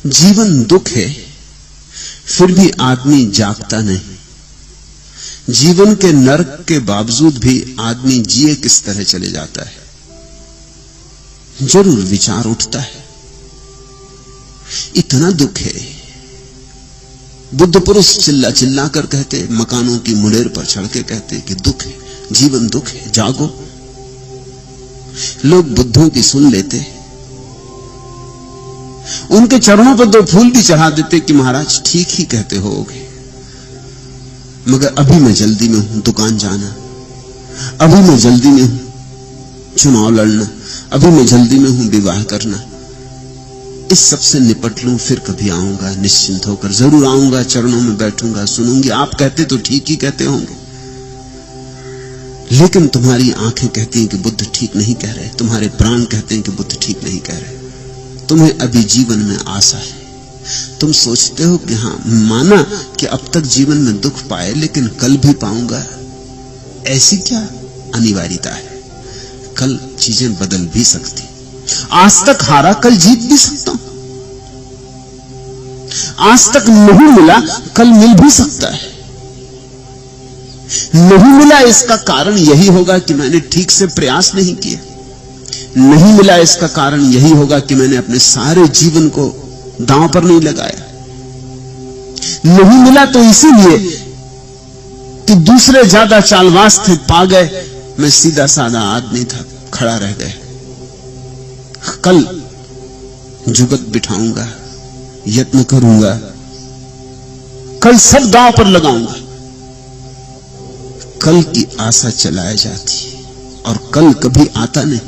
जीवन दुख है, फिर भी आदमी जागता नहीं। जीवन के नरक के बावजूद भी आदमी जिए किस तरह चले जाता है, जरूर विचार उठता है। इतना दुख है, बुद्ध पुरुष चिल्ला चिल्ला कर कहते, मकानों की मुड़ेर पर चढ़ के कहते कि दुख है, जीवन दुख है, जागो। लोग बुद्धों की सुन लेते, उनके चरणों पर 2 फूल भी चढ़ा देते कि महाराज ठीक ही कहते होगे, मगर अभी मैं जल्दी में हूं दुकान जाना, अभी मैं जल्दी में हूं चुनाव लड़ना, अभी मैं जल्दी में हूं विवाह करना। इस सब से निपट लूं, फिर कभी आऊंगा, निश्चिंत होकर जरूर आऊंगा, चरणों में बैठूंगा, सुनूंगी। आप कहते तो ठीक ही कहते होंगे, लेकिन तुम्हारी आंखें कहती हैं कि बुद्ध ठीक नहीं कह रहे, तुम्हारे प्राण कहते हैं कि बुद्ध ठीक नहीं कह रहे। तुम्हें अभी जीवन में आशा है, तुम सोचते हो कि हां, माना कि अब तक जीवन में दुख पाए, लेकिन कल भी पाऊंगा। ऐसी क्या अनिवार्यता है, कल चीजें बदल भी सकती। आज तक हारा, कल जीत भी सकता हूं। आज तक नहीं मिला, कल मिल भी सकता है। नहीं मिला इसका कारण यही होगा कि मैंने ठीक से प्रयास नहीं किया। नहीं मिला इसका कारण यही होगा कि मैंने अपने सारे जीवन को दांव पर नहीं लगाया। नहीं मिला तो इसीलिए कि दूसरे ज्यादा चालबाज थे, पा गए, मैं सीधा साधा आदमी था, खड़ा रह गया। कल जुगत बिठाऊंगा, यत्न करूंगा, कल सब दांव पर लगाऊंगा। कल की आशा चलाए जाती और कल कभी आता नहीं,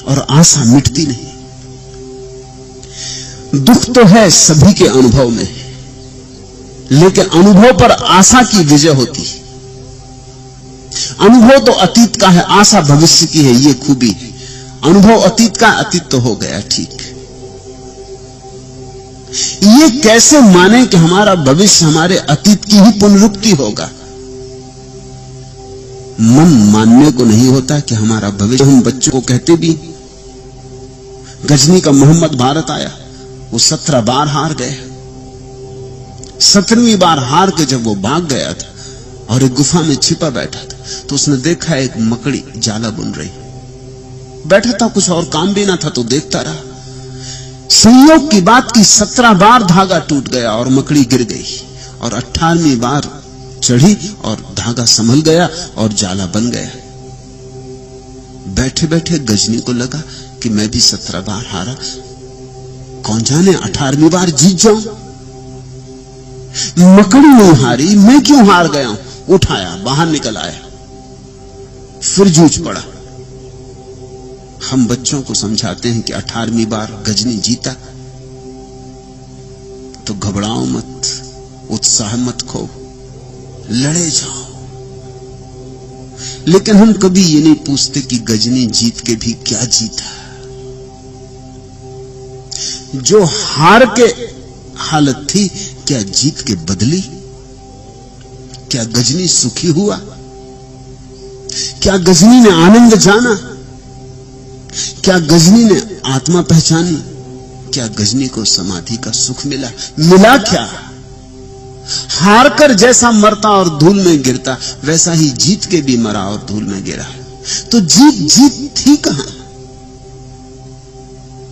और आशा मिटती नहीं। दुख तो है सभी के अनुभव में, लेकिन अनुभव पर आशा की विजय होती। अनुभव तो अतीत का है, आशा भविष्य की है, ये खूबी है। अनुभव अतीत का, अतीत तो हो गया, ठीक। ये कैसे माने कि हमारा भविष्य हमारे अतीत की ही पुनरुक्ति होगा? मन मानने को नहीं होता कि हमारा भविष्य। हम बच्चों को कहते भी, गजनी का मोहम्मद भारत आया, वो 17 बार हार गए। 17वीं बार हार के जब वो भाग गया था और एक गुफा में छिपा बैठा था, तो उसने देखा एक मकड़ी जाला बुन रही। बैठा था, कुछ और काम भी ना था, तो देखता रहा। संयोग की बात की 17 बार धागा टूट गया और मकड़ी गिर गई, और 18वीं बार चढ़ी और धागा संभल गया और जाला बन गया। बैठे बैठे गजनी को लगा कि मैं भी 17 बार हारा, कौन जाने 18वीं बार जीत जाऊं। मकड़ी नहीं हारी, मैं क्यों हार गया हूं? उठाया, बाहर निकल आया, फिर जूझ पड़ा। हम बच्चों को समझाते हैं कि 18वीं बार गजनी जीता तो घबराओ मत, उत्साह मत खो, लड़े जाओ। लेकिन हम कभी ये नहीं पूछते कि गजनी जीत के भी क्या जीता। जो हार के हालत थी, क्या जीत के बदली? क्या गजनी सुखी हुआ? क्या गजनी ने आनंद जाना? क्या गजनी ने आत्मा पहचानी? क्या गजनी को समाधि का सुख मिला? मिला क्या? हारकर जैसा मरता और धूल में गिरता, वैसा ही जीत के भी मरा और धूल में गिरा। तो जीत जीत थी कहां?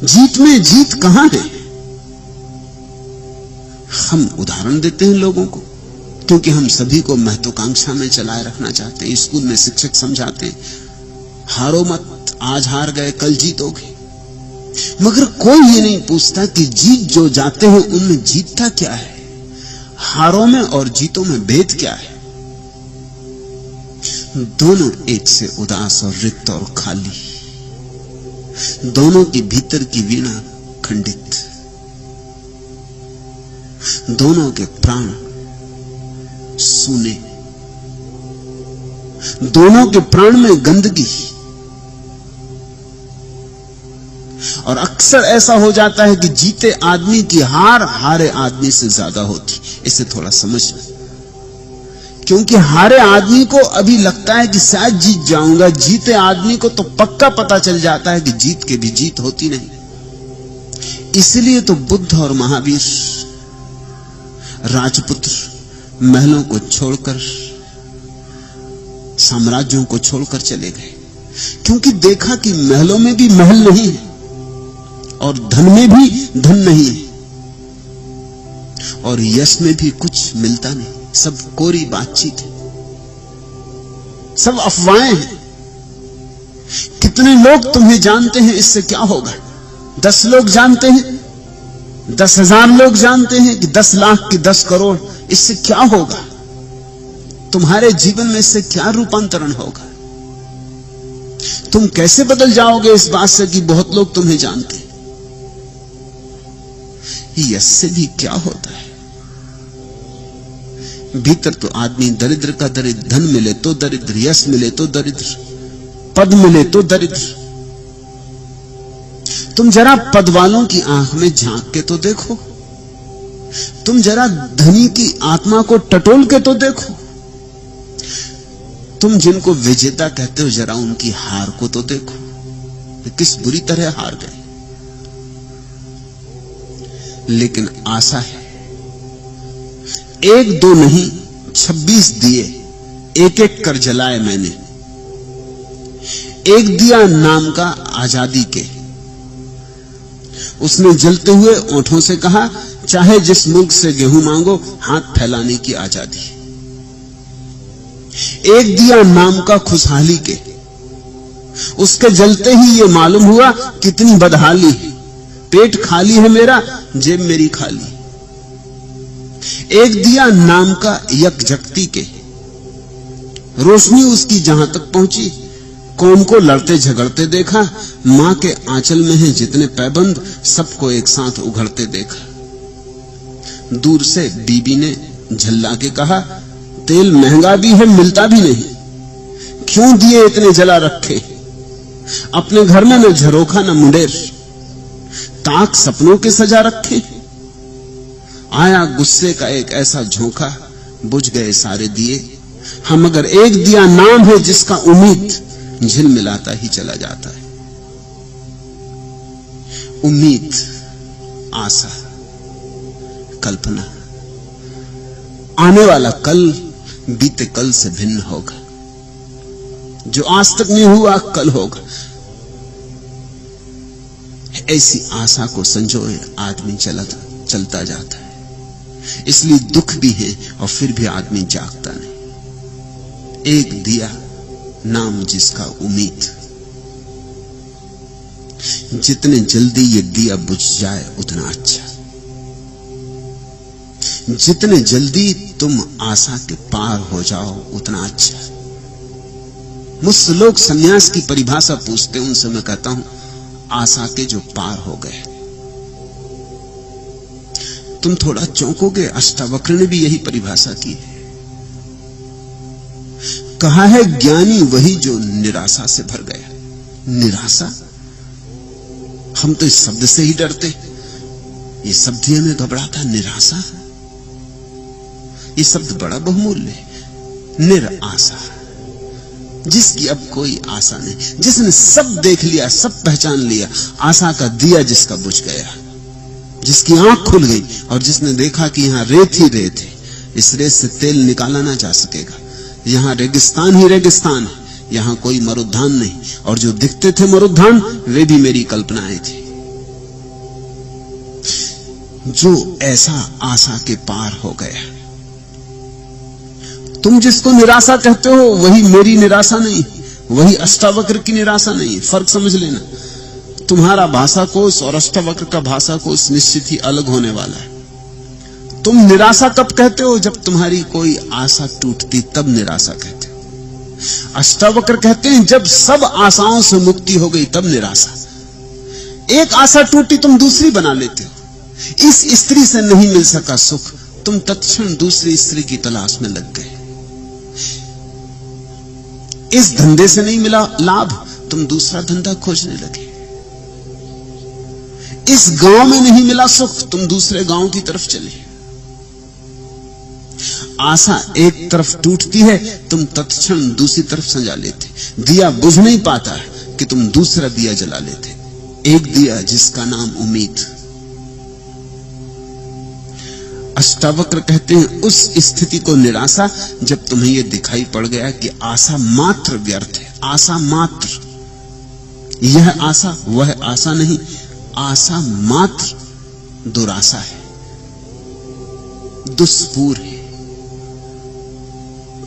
जीत में जीत कहां है? हम उदाहरण देते हैं लोगों को, क्योंकि हम सभी को महत्वाकांक्षा में चलाए रखना चाहते हैं। स्कूल में शिक्षक समझाते हैं, हारो मत, आज हार गए कल जीतोगे। मगर कोई ये नहीं पूछता कि जीत जो जाते हैं उनमें जीतता क्या है, हारों में और जीतों में भेद क्या है। दोनों एक से उदास और रिक्त और खाली, दोनों की भीतर की वीणा खंडित, दोनों के प्राण सूने, दोनों के प्राण में गंदगी। और अक्सर ऐसा हो जाता है कि जीते आदमी की हार हारे आदमी से ज्यादा होती। इसे थोड़ा समझना, क्योंकि हारे आदमी को अभी लगता है कि शायद जीत जाऊंगा, जीते आदमी को तो पक्का पता चल जाता है कि जीत के भी जीत होती नहीं। इसलिए तो बुद्ध और महावीर राजपुत्र महलों को छोड़कर, साम्राज्यों को छोड़कर चले गए, क्योंकि देखा कि महलों में भी महल नहीं है और धन में भी धन नहीं है और यश में भी कुछ मिलता नहीं। सब कोरी बातचीत है, सब अफवाहें हैं। कितने लोग तुम्हें जानते हैं, इससे क्या होगा? 10 लोग जानते हैं, 10,000 लोग जानते हैं कि 10 लाख की 10 करोड़, इससे क्या होगा? तुम्हारे जीवन में इससे क्या रूपांतरण होगा? तुम कैसे बदल जाओगे इस बात से कि बहुत लोग तुम्हें जानते हैं? यश से भी क्या होता है? भीतर तो आदमी दरिद्र का दरिद्र, धन मिले तो दरिद्र, यश मिले तो दरिद्र, पद मिले तो दरिद्र। तुम जरा पद वालों की आंख में झांक के तो देखो, तुम जरा धनी की आत्मा को टटोल के तो देखो, तुम जिनको विजेता कहते हो जरा उनकी हार को तो देखो, वे किस बुरी तरह हार गए। लेकिन आशा है, 1 2 नहीं 26 दिए एक एक कर जलाए मैंने। एक दिया नाम का आजादी के, उसने जलते हुए ओंठों से कहा, चाहे जिस मुल्क से गेहूं मांगो, हाथ फैलाने की आजादी। एक दिया नाम का खुशहाली के, उसके जलते ही ये मालूम हुआ कितनी बदहाली है। पेट खाली है मेरा, जेब मेरी खाली। एक दिया नाम का यकजगती के, रोशनी उसकी जहां तक पहुंची, कौम को लड़ते झगड़ते देखा, मां के आंचल में है जितने पैबंद, सबको एक साथ उघड़ते देखा। दूर से बीबी ने झल्ला के कहा, तेल महंगा भी है, मिलता भी नहीं, क्यों दिए इतने जला रखे? अपने घर में न झरोखा न मुंडेर, ताक सपनों के सजा रखे। आया गुस्से का एक ऐसा झोंका, बुझ गए सारे दिए। हम मगर एक दिया नाम है जिसका उम्मीद झिलमिलाता ही चला जाता है। उम्मीद, आशा, कल्पना, आने वाला कल बीते कल से भिन्न होगा, जो आज तक नहीं हुआ कल होगा। ऐसी आशा को संजोए आदमी चलता जाता है। इसलिए दुख भी है और फिर भी आदमी जागता नहीं। एक दिया नाम जिसका उम्मीद, जितने जल्दी ये दिया बुझ जाए उतना अच्छा। जितने जल्दी तुम आशा के पार हो जाओ उतना अच्छा। मुझसे लोग सन्यास की परिभाषा पूछते, उनसे मैं कहता हूं आशा के जो पार हो गए। तुम थोड़ा चौंकोगे, अष्टावक्र ने भी यही परिभाषा की है। कहा है ज्ञानी वही जो निराशा से भर गया। निराशा, हम तो इस शब्द से ही डरते, ये शब्द ही हमें घबराता। निराशा, ये शब्द बड़ा बहुमूल्य है। निराशा, जिसकी अब कोई आशा नहीं, जिसने सब देख लिया, सब पहचान लिया, आशा का दिया जिसका बुझ गया, जिसकी आंख खुल गई और जिसने देखा कि यहां रेत ही रेत है, इस रेत से तेल निकाला ना जा सकेगा, यहां रेगिस्तान ही रेगिस्तान है, यहां कोई मरुद्यान नहीं, और जो दिखते थे मरुद्यान वे भी मेरी कल्पनाएं थी। जो ऐसा आशा के पार हो गया, तुम जिसको निराशा कहते हो वही मेरी निराशा नहीं, वही अष्टावक्र की निराशा नहीं। फर्क समझ लेना, तुम्हारा भाषा कोश और अष्टावक्र का भाषा कोश निश्चित ही अलग होने वाला है। तुम निराशा कब कहते हो? जब तुम्हारी कोई आशा टूटती तब निराशा कहते हो। अष्टावक्र कहते हैं जब सब आशाओं से मुक्ति हो गई तब निराशा। एक आशा टूटी तुम दूसरी बना लेते हो। इस स्त्री से नहीं मिल सका सुख, तुम तत्क्षण दूसरी स्त्री की तलाश में लग गए। इस धंधे से नहीं मिला लाभ, तुम दूसरा धंधा खोजने लगे। इस गांव में नहीं मिला सुख, तुम दूसरे गांव की तरफ चले। आशा एक तरफ टूटती है, तुम तत्क्षण दूसरी तरफ सजा लेते। दिया बुझ नहीं पाता कि तुम दूसरा दिया जला लेते। एक दिया जिसका नाम उम्मीद, अष्टावक्र कहते हैं उस स्थिति को निराशा जब तुम्हें यह दिखाई पड़ गया कि आशा मात्र व्यर्थ है, आशा मात्र, यह आशा वह आशा नहीं, आशा मात्र दुराशा है, दुष्पूर है,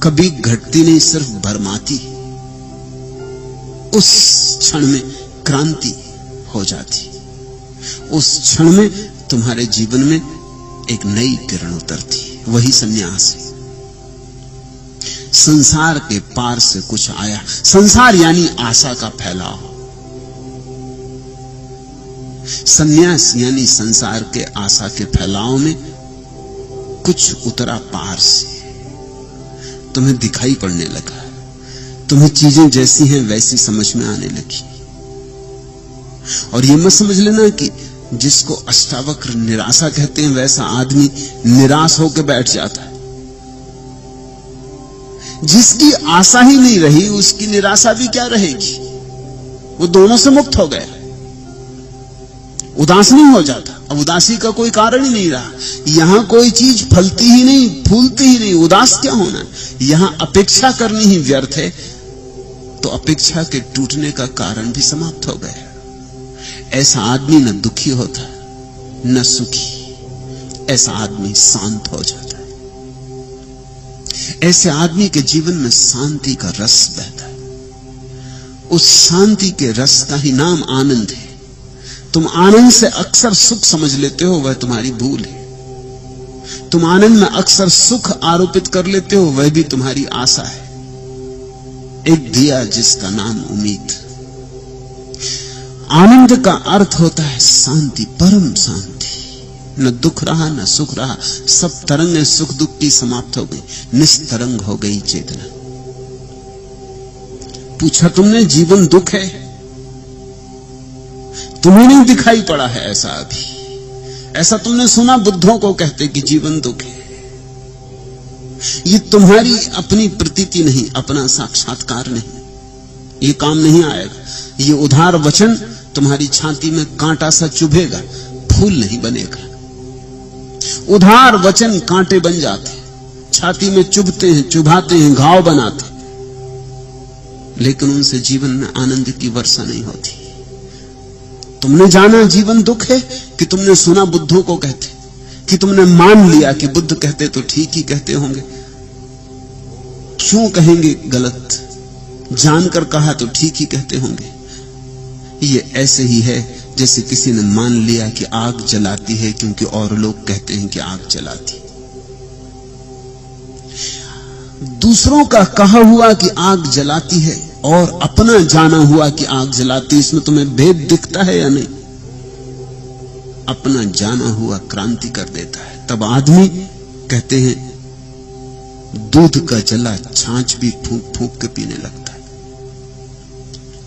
कभी घटती नहीं, सिर्फ भरमाती। उस क्षण में क्रांति हो जाती, उस क्षण में तुम्हारे जीवन में एक नई किरण उतरती, वही संन्यास है। संसार के पार से कुछ आया, संसार यानी आशा का फैलाव, संन्यास यानी संसार के आशा के फैलाव में कुछ उतरा पार से, तुम्हें दिखाई पड़ने लगा, तुम्हें चीजें जैसी हैं वैसी समझ में आने लगी। और यह मत समझ लेना कि जिसको अष्टावक्र निराशा कहते हैं वैसा आदमी निराश होकर बैठ जाता है। जिसकी आशा ही नहीं रही उसकी निराशा भी क्या रहेगी, वो दोनों से मुक्त हो गया, उदास नहीं हो जाता। अब उदासी का कोई कारण ही नहीं रहा, यहां कोई चीज फलती ही नहीं, फूलती ही नहीं, उदास क्या होना, यहां अपेक्षा करनी ही व्यर्थ है, तो अपेक्षा के टूटने का कारण भी समाप्त हो गया। ऐसा आदमी न दुखी होता न सुखी, ऐसा आदमी शांत हो जाता है, ऐसे आदमी के जीवन में शांति का रस बहता है। उस शांति के रस का ही नाम आनंद है। तुम आनंद से अक्सर सुख समझ लेते हो, वह तुम्हारी भूल है। तुम आनंद में अक्सर सुख आरोपित कर लेते हो, वह भी तुम्हारी आशा है। एक दिया जिसका नाम उम्मीद। आनंद का अर्थ होता है शांति, परम शांति। न दुख रहा न सुख रहा, सब तरंगें सुख दुख की समाप्त हो गई, निस्तरंग हो गई चेतना। पूछा तुमने जीवन दुख है? तुम्हें नहीं दिखाई पड़ा है ऐसा अभी। ऐसा तुमने सुना बुद्धों को कहते कि जीवन दुख है। ये तुम्हारी अपनी प्रतीति नहीं, अपना साक्षात्कार नहीं, ये काम नहीं आएगा। ये उधार वचन तुम्हारी छाती में कांटा सा चुभेगा, फूल नहीं बनेगा। उधार वचन कांटे बन जाते, छाती में चुभते हैं, चुभाते हैं, घाव बनाते, लेकिन उनसे जीवन में आनंद की वर्षा नहीं होती। तुमने जाना जीवन दुख है कि तुमने सुना बुद्धों को कहते, कि तुमने मान लिया कि बुद्ध कहते तो ठीक ही कहते होंगे, क्यों कहेंगे गलत, जानकर कहा तो ठीक ही कहते होंगे। ये ऐसे ही है जैसे किसी ने मान लिया कि आग जलाती है क्योंकि और लोग कहते हैं कि आग जलाती। दूसरों का कहा हुआ कि आग जलाती है और अपना जाना हुआ कि आग जलाती, इसमें तुम्हें भेद दिखता है या नहीं? अपना जाना हुआ क्रांति कर देता है। तब आदमी कहते हैं दूध का जला छाछ भी फूंक फूंक के पीने लगता है।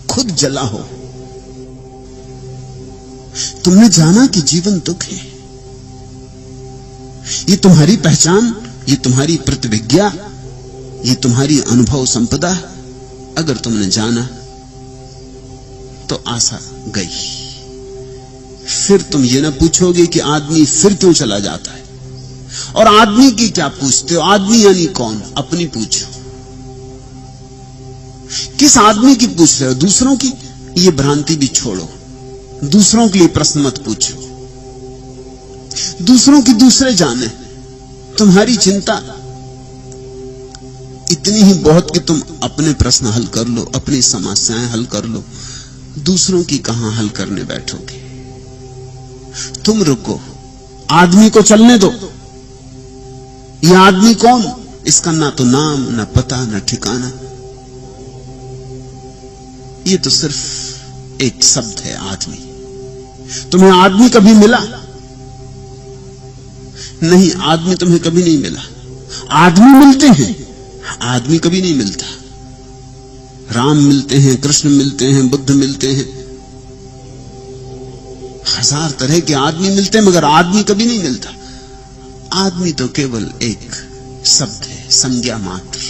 खुद जला हो। तुमने जाना कि जीवन दुख है, ये तुम्हारी पहचान, ये तुम्हारी प्रतिविज्ञा, ये तुम्हारी अनुभव संपदा। अगर तुमने जाना तो आशा गई। फिर तुम ये ना पूछोगे कि आदमी फिर क्यों चला जाता है, और आदमी की क्या पूछते हो? आदमी यानी कौन? अपनी पूछो। किस आदमी की पूछ रहे हो? दूसरों की? ये भ्रांति भी छोड़ो, दूसरों के लिए प्रश्न मत पूछो। दूसरों की दूसरे जाने। तुम्हारी चिंता इतनी ही बहुत कि तुम अपने प्रश्न हल कर लो, अपनी समस्याएं हल कर लो, दूसरों की कहां हल करने बैठोगे? तुम रुको, आदमी को चलने दो। यह आदमी कौन? इसका ना तो नाम, ना पता, ना ठिकाना, ये तो सिर्फ एक शब्द है आदमी। तुम्हें आदमी कभी मिला? नहीं, आदमी तुम्हें कभी नहीं मिला। आदमी मिलते हैं, आदमी कभी नहीं मिलता। राम मिलते हैं, कृष्ण मिलते हैं, बुद्ध मिलते हैं, हजार तरह के आदमी मिलते हैं, मगर आदमी कभी नहीं मिलता। आदमी तो केवल एक शब्द है, संज्ञा मात्र।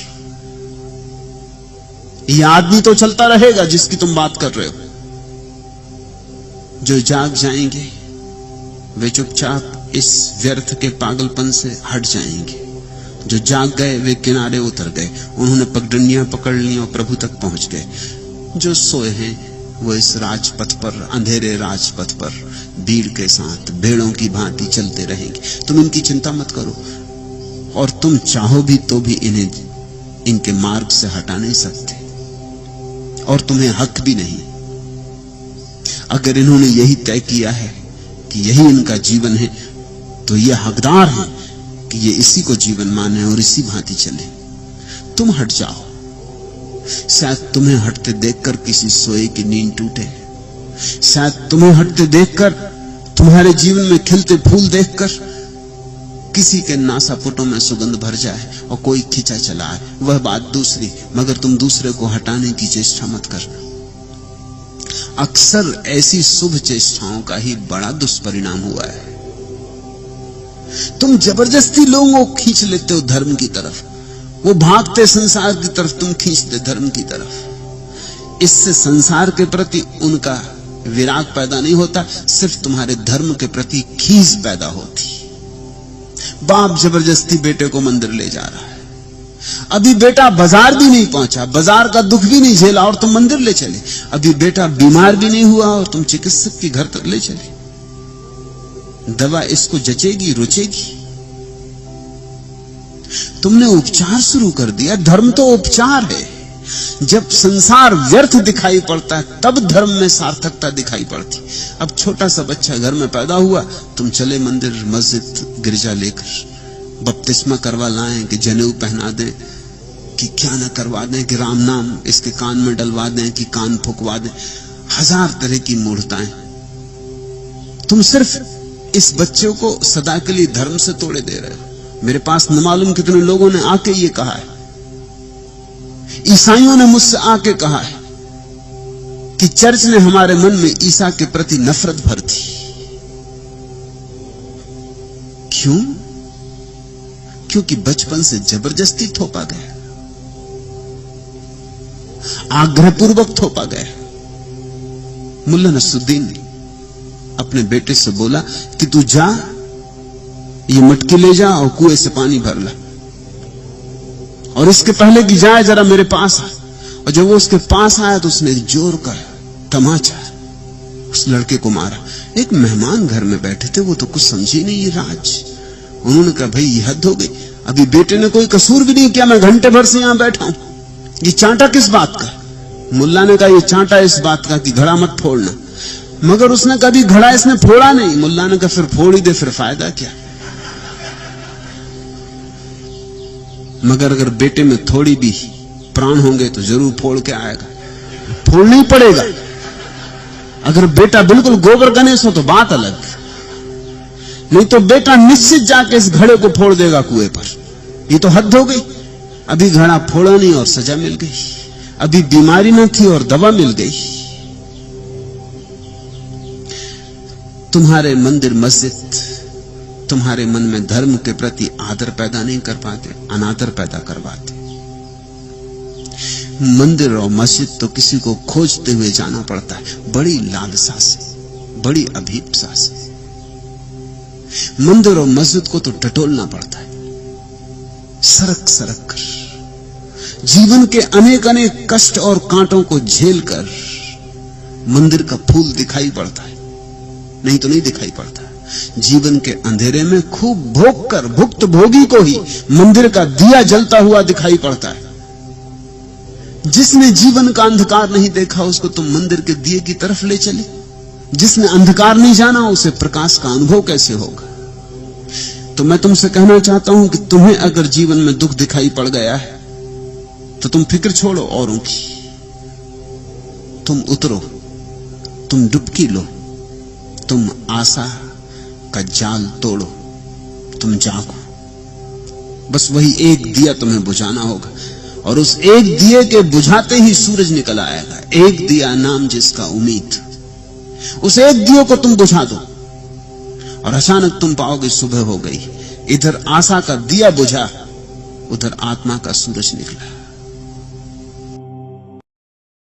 यह आदमी तो चलता रहेगा जिसकी तुम बात कर रहे हो। जो जाग जाएंगे वे चुपचाप इस व्यर्थ के पागलपन से हट जाएंगे। जो जाग गए वे किनारे उतर गए, उन्होंने पगडंडियां पकड़ ली और प्रभु तक पहुंच गए। जो सोए हैं वो इस राजपथ पर, अंधेरे राजपथ पर भीड़ के साथ भेड़ों की भांति चलते रहेंगे। तुम इनकी चिंता मत करो, और तुम चाहो भी तो भी इन्हें इनके मार्ग से हटा नहीं सकते, और तुम्हें हक भी नहीं। अगर इन्होंने यही तय किया है कि यही इनका जीवन है, तो ये हकदार हैं कि ये इसी को जीवन माने और इसी भांति चले। तुम हट जाओ, शायद तुम्हें हटते देखकर किसी सोए की नींद टूटे, शायद तुम्हें हटते देखकर, तुम्हारे जीवन में खिलते फूल देखकर किसी के नासापुटों में सुगंध भर जाए और कोई खिंचा चला आए, वह बात दूसरी, मगर तुम दूसरे को हटाने की चेष्टा मत करना। अक्सर ऐसी शुभ चेष्टाओं का ही बड़ा दुष्परिणाम हुआ है। तुम जबरदस्ती लोगों को खींच लेते हो धर्म की तरफ, वो भागते संसार की तरफ, तुम खींचते धर्म की तरफ। इससे संसार के प्रति उनका विराग पैदा नहीं होता, सिर्फ तुम्हारे धर्म के प्रति खींच पैदा होती। बाप जबरदस्ती बेटे को मंदिर ले जा रहा है, अभी बेटा बाजार भी नहीं पहुंचा, बाजार का दुख भी नहीं झेला और तुम मंदिर ले चले। अभी बेटा बीमार भी नहीं हुआ और तुम चिकित्सक के घर तक ले चले। दवा इसको जचेगी, रुचेगी? तुमने उपचार शुरू कर दिया। धर्म तो उपचार है। जब संसार व्यर्थ दिखाई पड़ता है तब धर्म में सार्थकता दिखाई पड़ती। अब छोटा सा बच्चा घर में पैदा हुआ, तुम चले मंदिर, मस्जिद, गिरजा लेकर बपतिस्मा करवा लाएं, कि जनेऊ पहना दें, कि क्या न करवा दें, कि राम नाम इसके कान में डलवा दें, कि कान फुकवा दें। हजार तरह की मूर्ताएं। तुम सिर्फ इस बच्चे को सदा के लिए धर्म से तोड़े दे रहे हो। मेरे पास न मालूम कितने लोगों ने आके ये कहा है, ईसाइयों ने मुझसे आके कहा है कि चर्च ने हमारे मन में ईसा के प्रति नफरत भर दी। क्यों? क्योंकि बचपन से जबरदस्ती थोपा गया, आग्रहपूर्वक थोपा गया। मुल्ला नसरुद्दीन ने अपने बेटे से बोला कि तू जा, ये मटकी ले जा और कुएं से पानी भर ला, और इसके पहले कि जाए जरा मेरे पास आ। और जब वो उसके पास आया तो उसने जोर का तमाचा उस लड़के को मारा। एक मेहमान घर में बैठे थे, वो तो कुछ समझी नहीं ये राज। उन्होंने कहा भाई ये हद हो गई, अभी बेटे ने कोई कसूर भी नहीं किया, मैं घंटे भर से यहां बैठा हूं, ये चांटा किस बात का? मुल्ला ने कहा ये चांटा इस बात का कि घड़ा मत फोड़ना। मगर उसने कभी घड़ा इसने फोड़ा नहीं। मुल्ला ने कहा फिर फोड़ ही दे, फिर फायदा क्या? मगर अगर बेटे में थोड़ी भी प्राण होंगे तो जरूर फोड़ के आएगा, फोड़ना ही पड़ेगा। अगर बेटा बिल्कुल गोबर गणेश हो तो बात अलग, नहीं तो बेटा निश्चित जाके इस घड़े को फोड़ देगा कुएं पर। ये तो हद हो गई। अभी घड़ा फोड़ा नहीं और सजा मिल गई, अभी बीमारी न थी और दवा मिल गई। तुम्हारे मंदिर मस्जिद तुम्हारे मन में धर्म के प्रति आदर पैदा नहीं कर पाते, अनादर पैदा करवाते। मंदिर और मस्जिद तो किसी को खोजते हुए जाना पड़ता है, बड़ी लालसा से, बड़ी अभीप्सा से। मंदिर और मस्जिद को तो टटोलना पड़ता है, सरक सरक कर। जीवन के अनेक अनेक कष्ट और कांटों को झेलकर मंदिर का फूल दिखाई पड़ता है, नहीं तो नहीं दिखाई पड़ता। जीवन के अंधेरे में खूब भोग कर भुक्त भोगी को ही मंदिर का दिया जलता हुआ दिखाई पड़ता है। जिसने जीवन का अंधकार नहीं देखा उसको तुम मंदिर के दिए की तरफ ले चले। जिसने अंधकार नहीं जाना उसे प्रकाश का अनुभव कैसे होगा? तो मैं तुमसे कहना चाहता हूं कि तुम्हें अगर जीवन में दुख दिखाई पड़ गया है तो तुम फिक्र छोड़ो औरों की, तुम उतरो, तुम डुबकी लो, तुम आशा का जाल तोड़ो, तुम जागो। बस वही एक दिया तुम्हें बुझाना होगा, और उस एक दिए के बुझाते ही सूरज निकल आएगा। एक दिया नाम जिसका उम्मीद, उस एक दिए को तुम बुझा दो और अचानक तुम पाओगे सुबह हो गई। इधर आशा का दिया बुझा, उधर आत्मा का सूरज निकला।